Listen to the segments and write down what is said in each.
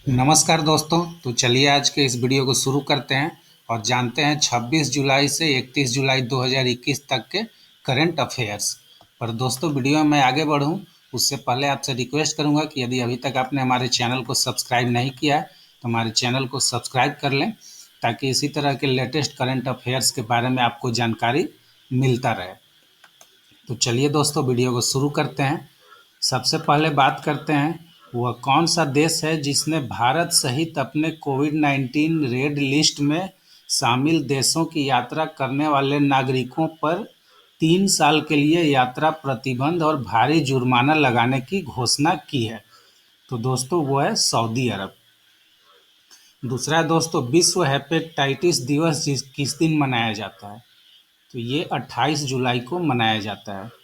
नमस्कार दोस्तों। तो चलिए आज के इस वीडियो को शुरू करते हैं और जानते हैं 26 जुलाई से 31 जुलाई 2021 तक के करंट अफेयर्स पर। दोस्तों, वीडियो में मैं आगे बढ़ूं उससे पहले आपसे रिक्वेस्ट करूंगा कि यदि अभी तक आपने हमारे चैनल को सब्सक्राइब नहीं किया है तो हमारे चैनल को सब्सक्राइब कर लें, ताकि इसी तरह के लेटेस्ट करंट अफेयर्स के बारे में आपको जानकारी मिलता रहे। तो चलिए दोस्तों, वीडियो को शुरू करते हैं। सबसे पहले बात करते हैं वह कौन सा देश है जिसने भारत सहित अपने कोविड-19 रेड लिस्ट में शामिल देशों की यात्रा करने वाले नागरिकों पर 3 साल के लिए यात्रा प्रतिबंध और भारी जुर्माना लगाने की घोषणा की है। तो दोस्तों, वो है सऊदी अरब। दूसरा है दोस्तों, विश्व हेपेटाइटिस दिवस किस दिन मनाया जाता है? तो ये 28 जुलाई को मनाया जाता है।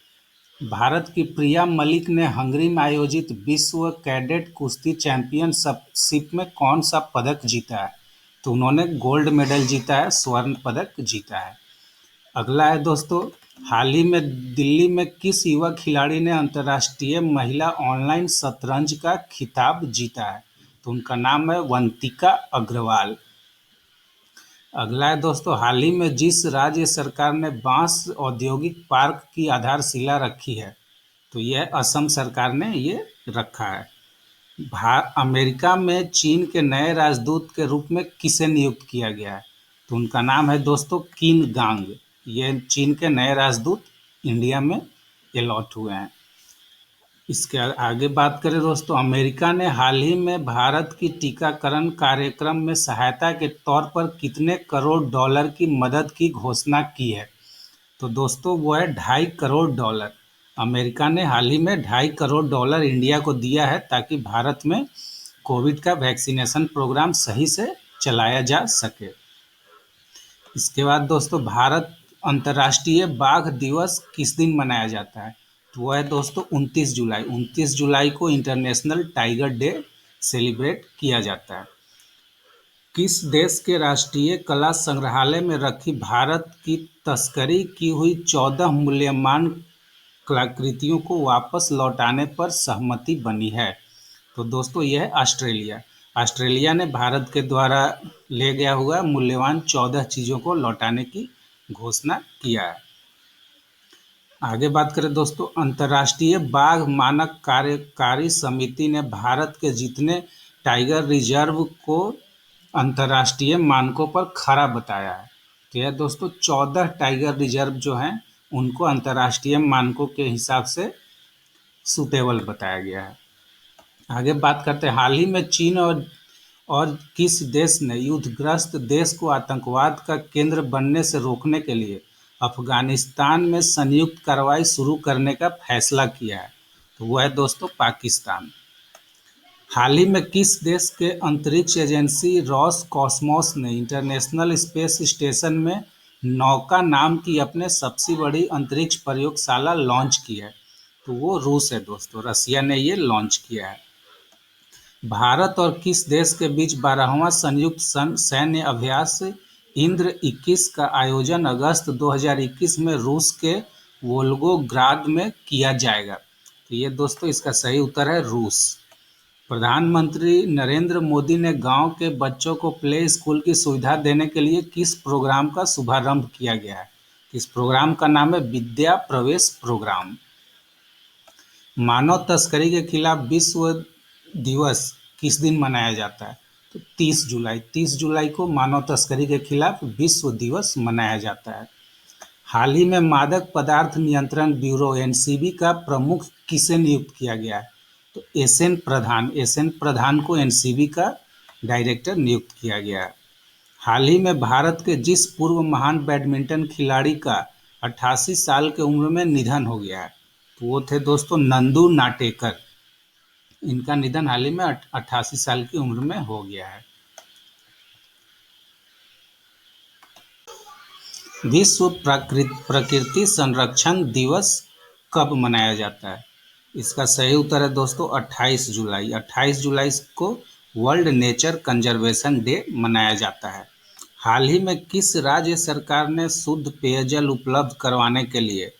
भारत की प्रिया मलिक ने हंगरी में आयोजित विश्व कैडेट कुश्ती चैंपियनशिप में कौन सा पदक जीता है? तो उन्होंने गोल्ड मेडल जीता है, स्वर्ण पदक जीता है। अगला है दोस्तों, हाल ही में दिल्ली में किस युवा खिलाड़ी ने अंतर्राष्ट्रीय महिला ऑनलाइन शतरंज का खिताब जीता है? तो उनका नाम है वंतिका अग्रवाल। अगला है दोस्तों, हाल ही में जिस राज्य सरकार ने बांस औद्योगिक पार्क की आधारशिला रखी है, तो यह असम सरकार ने ये रखा है। अमेरिका में चीन के नए राजदूत के रूप में किसे नियुक्त किया गया है? तो उनका नाम है दोस्तों किन गांग। ये चीन के नए राजदूत इंडिया में अलॉट हुए हैं। इसके आगे बात करें दोस्तों, अमेरिका ने हाल ही में भारत की टीकाकरण कार्यक्रम में सहायता के तौर पर कितने करोड़ डॉलर की मदद की घोषणा की है? तो दोस्तों, वो है $2.5 करोड़। अमेरिका ने हाल ही में $2.5 करोड़ इंडिया को दिया है, ताकि भारत में कोविड का वैक्सीनेशन प्रोग्राम सही से चलाया जा सके। इसके बाद दोस्तों, भारत अंतर्राष्ट्रीय बाघ दिवस किस दिन मनाया जाता है? तो वह है दोस्तों 29 जुलाई। 29 जुलाई को इंटरनेशनल टाइगर डे सेलिब्रेट किया जाता है। किस देश के राष्ट्रीय कला संग्रहालय में रखी भारत की तस्करी की हुई 14 मूल्यवान कलाकृतियों को वापस लौटाने पर सहमति बनी है? तो दोस्तों, यह है ऑस्ट्रेलिया। ऑस्ट्रेलिया ने भारत के द्वारा ले गया हुआ मूल्यवान 14 चीज़ों को लौटाने की घोषणा किया है। आगे बात करें दोस्तों, अंतर्राष्ट्रीय बाघ मानक कार्यकारी समिति ने भारत के जितने टाइगर रिजर्व को अंतर्राष्ट्रीय मानकों पर खरा बताया है? तो यह दोस्तों 14 टाइगर रिजर्व जो हैं उनको अंतर्राष्ट्रीय मानकों के हिसाब से सूटेबल बताया गया है। आगे बात करते हैं, हाल ही में चीन और किस देश ने युद्धग्रस्त देश को आतंकवाद का केंद्र बनने से रोकने के लिए अफगानिस्तान में संयुक्त कार्रवाई शुरू करने का फैसला किया है? तो वह है दोस्तों पाकिस्तान। हाल ही में किस देश के अंतरिक्ष एजेंसी रॉस कॉस्मोस ने इंटरनेशनल स्पेस स्टेशन में नौका नाम की अपने सबसे बड़ी अंतरिक्ष प्रयोगशाला लॉन्च की है? तो वो रूस है दोस्तों, रसिया ने ये लॉन्च किया है। भारत और किस देश के बीच 12वां संयुक्त सैन्य अभ्यास इंद्र 21 का आयोजन अगस्त 2021 में रूस के वोल्गोग्राद में किया जाएगा? तो ये दोस्तों इसका सही उत्तर है रूस। प्रधानमंत्री नरेंद्र मोदी ने गांव के बच्चों को प्ले स्कूल की सुविधा देने के लिए किस प्रोग्राम का शुभारंभ किया गया है? इस प्रोग्राम का नाम है विद्या प्रवेश प्रोग्राम। मानव तस्करी के खिलाफ विश्व दिवस किस दिन मनाया जाता है? तो 30 जुलाई। 30 जुलाई को मानव तस्करी के खिलाफ विश्व दिवस मनाया जाता है। हाल ही में मादक पदार्थ नियंत्रण ब्यूरो एनसीबी का प्रमुख किसे नियुक्त किया गया है? तो एसएन प्रधान को एनसीबी का डायरेक्टर नियुक्त किया गया है। हाल ही में भारत के जिस पूर्व महान बैडमिंटन खिलाड़ी का 88 साल की उम्र में निधन हो गया है, तो वो थे दोस्तों नंदू नाटेकर। इनका निधन हाल ही में 88 साल की उम्र में हो गया है। विश्व प्रकृति संरक्षण दिवस कब मनाया जाता है? इसका सही उत्तर है दोस्तों 28 जुलाई। 28 जुलाई को वर्ल्ड नेचर कंजर्वेशन डे मनाया जाता है। हाल ही में किस राज्य सरकार ने शुद्ध पेयजल उपलब्ध करवाने के लिए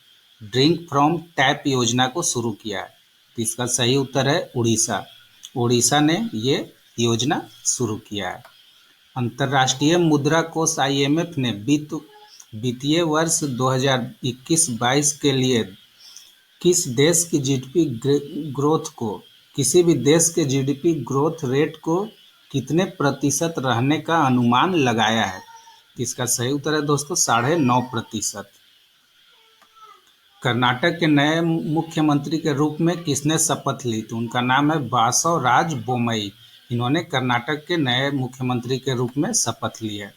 ड्रिंक फ्रॉम टैप योजना को शुरू किया है? तो इसका सही उत्तर है उड़ीसा। उड़ीसा ने ये योजना शुरू किया है। अंतर्राष्ट्रीय मुद्रा कोष IMF ने वित्तीय वर्ष 2021-22 के लिए किसी भी देश के GDP ग्रोथ रेट को कितने प्रतिशत रहने का अनुमान लगाया है? इसका सही उत्तर है दोस्तों 9.5%। कर्नाटक के नए मुख्यमंत्री के रूप में किसने शपथ ली? तो उनका नाम है बासवराज बोम्मई। इन्होंने कर्नाटक के नए मुख्यमंत्री के रूप में शपथ ली है।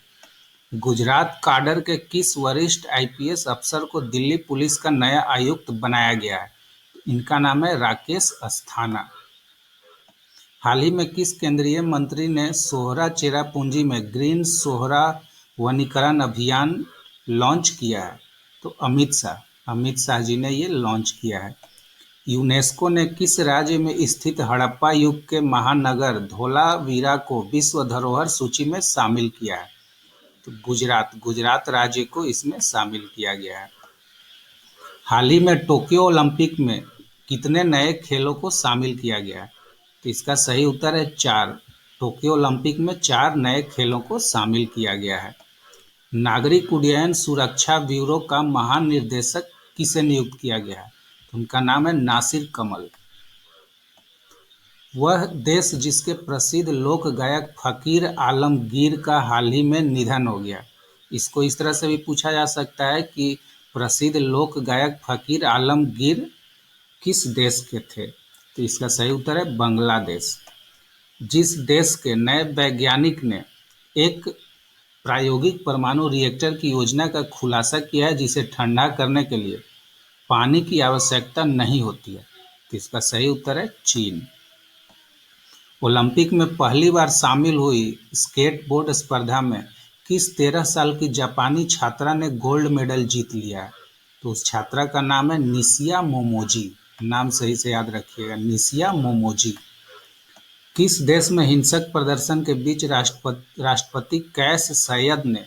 गुजरात काडर के किस वरिष्ठ IPS अफसर को दिल्ली पुलिस का नया आयुक्त बनाया गया है? इनका नाम है राकेश अस्थाना। हाल ही में किस केंद्रीय मंत्री ने सोहरा चेरापूंजी में ग्रीन सोहरा वनीकरण अभियान लॉन्च किया है? तो अमित शाह जी ने ये लॉन्च किया है। यूनेस्को ने किस राज्य में स्थित हड़प्पा युग के महानगर धोलावीरा को विश्व धरोहर सूची में शामिल किया है? तो गुजरात राज्य को इसमें शामिल किया गया है। हाल ही में टोक्यो ओलंपिक में कितने नए खेलों को शामिल किया गया है? तो इसका सही उत्तर है 4। टोक्यो ओलंपिक में 4 नए खेलों को शामिल किया गया है। नागरिक उड्डयन सुरक्षा ब्यूरो का महानिदेशक किसे नियुक्त किया गया है? तो उनका नाम है नासिर कमल। वह देश जिसके प्रसिद्ध लोक गायक फकीर आलमगीर का हाल ही में निधन हो गया। इसको इस तरह से भी पूछा जा सकता है कि प्रसिद्ध लोक गायक फकीर आलमगीर किस देश के थे? तो इसका सही उत्तर है बांग्लादेश। जिस देश के नए वैज्ञानिक ने एक प्रायोगिक परमाणु रिएक्टर की योजना का खुलासा किया है जिसे ठंडा करने के लिए पानी की आवश्यकता नहीं होती है? तो इसका सही उत्तर है चीन। ओलंपिक में पहली बार शामिल हुई स्केटबोर्ड स्पर्धा में किस 13 साल की जापानी छात्रा ने गोल्ड मेडल जीत लिया है? तो उस छात्रा का नाम है निशिया मोमोजी। नाम सही से याद रखिएगा, निशिया मोमोजी। किस देश में हिंसक प्रदर्शन के बीच राष्ट्रपति कैस सैयद ने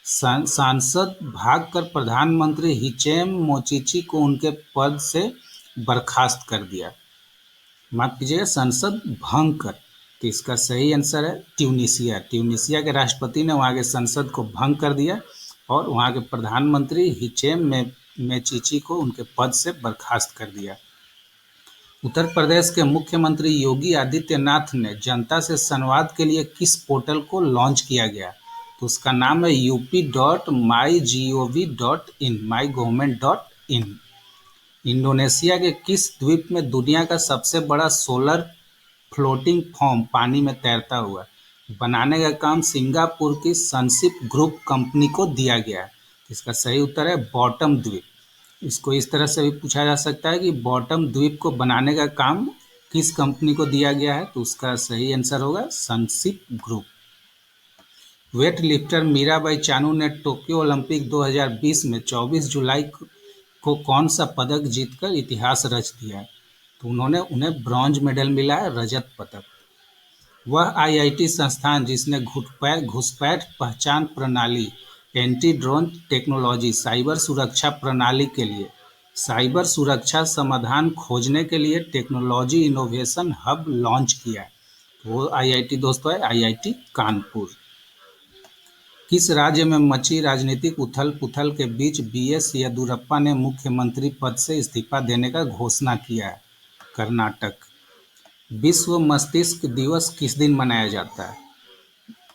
सांसद भागकर प्रधानमंत्री हिचेम मोचिची को उनके पद से बर्खास्त कर दिया? माफ कीजिएगा, संसद भंग कर। तो इसका सही आंसर है ट्यूनीशिया के राष्ट्रपति ने वहाँ के संसद को भंग कर दिया और वहाँ के प्रधानमंत्री हिचेम मेचिची को उनके पद से बर्खास्त कर दिया। उत्तर प्रदेश के मुख्यमंत्री योगी आदित्यनाथ ने जनता से संवाद के लिए किस पोर्टल को लॉन्च किया गया? तो उसका नाम है up.mygov.in। इंडोनेशिया के किस द्वीप में दुनिया का सबसे बड़ा सोलर फ्लोटिंग फॉर्म पानी में तैरता हुआ बनाने का काम सिंगापुर की सनशिप ग्रुप कंपनी को दिया गया है? इसका सही उत्तर है बॉटम द्वीप। इसको इस तरह से भी पूछा जा सकता है कि बॉटम द्वीप को बनाने का काम किस कंपनी को दिया गया है? तो उसका सही आंसर होगा sonship group. Weight lifter Mirabai Chanu ने टोक्यो ओलंपिक 2020 में 24 जुलाई को कौन सा पदक जीतकर इतिहास रच दिया? तो उन्हें ब्रॉन्ज मेडल मिला है, रजत पदक। वह IIT संस्थान जिसने घुसपैठ पहचान प्रणाली, एंटी ड्रोन टेक्नोलॉजी, साइबर सुरक्षा प्रणाली के लिए साइबर सुरक्षा समाधान खोजने के लिए टेक्नोलॉजी इनोवेशन हब लॉन्च किया है। वो IIT दोस्तों है IIT कानपुर। किस राज्य में मची राजनीतिक उथल पुथल के बीच BS येदियुरप्पा ने मुख्यमंत्री पद से इस्तीफा देने का घोषणा किया है? कर्नाटक। विश्व मस्तिष्क दिवस किस दिन मनाया जाता है?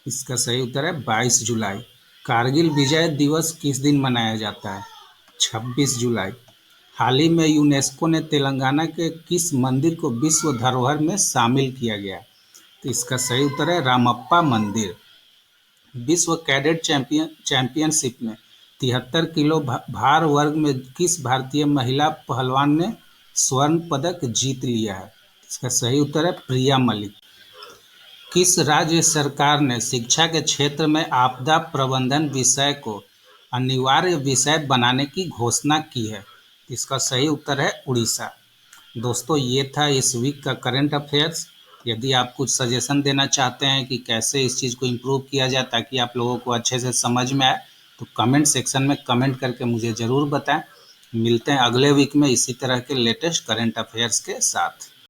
इसका सही उत्तर है 22 जुलाई। कारगिल विजय दिवस किस दिन मनाया जाता है? 26 जुलाई। हाल ही में यूनेस्को ने तेलंगाना के किस मंदिर को विश्व धरोहर में शामिल किया गया? तो इसका सही उत्तर है रामप्पा मंदिर। विश्व कैडेट चैंपियनशिप में 73 किलो भार वर्ग में किस भारतीय महिला पहलवान ने स्वर्ण पदक जीत लिया है? इसका सही उत्तर है प्रिया मलिक। किस राज्य सरकार ने शिक्षा के क्षेत्र में आपदा प्रबंधन विषय को अनिवार्य विषय बनाने की घोषणा की है? इसका सही उत्तर है उड़ीसा। दोस्तों, ये था इस वीक का करंट अफेयर्स। यदि आप कुछ सजेशन देना चाहते हैं कि कैसे इस चीज़ को इम्प्रूव किया जाए ताकि आप लोगों को अच्छे से समझ में आए, तो कमेंट सेक्शन में कमेंट करके मुझे ज़रूर बताएं। मिलते हैं अगले वीक में इसी तरह के लेटेस्ट करंट अफेयर्स के साथ।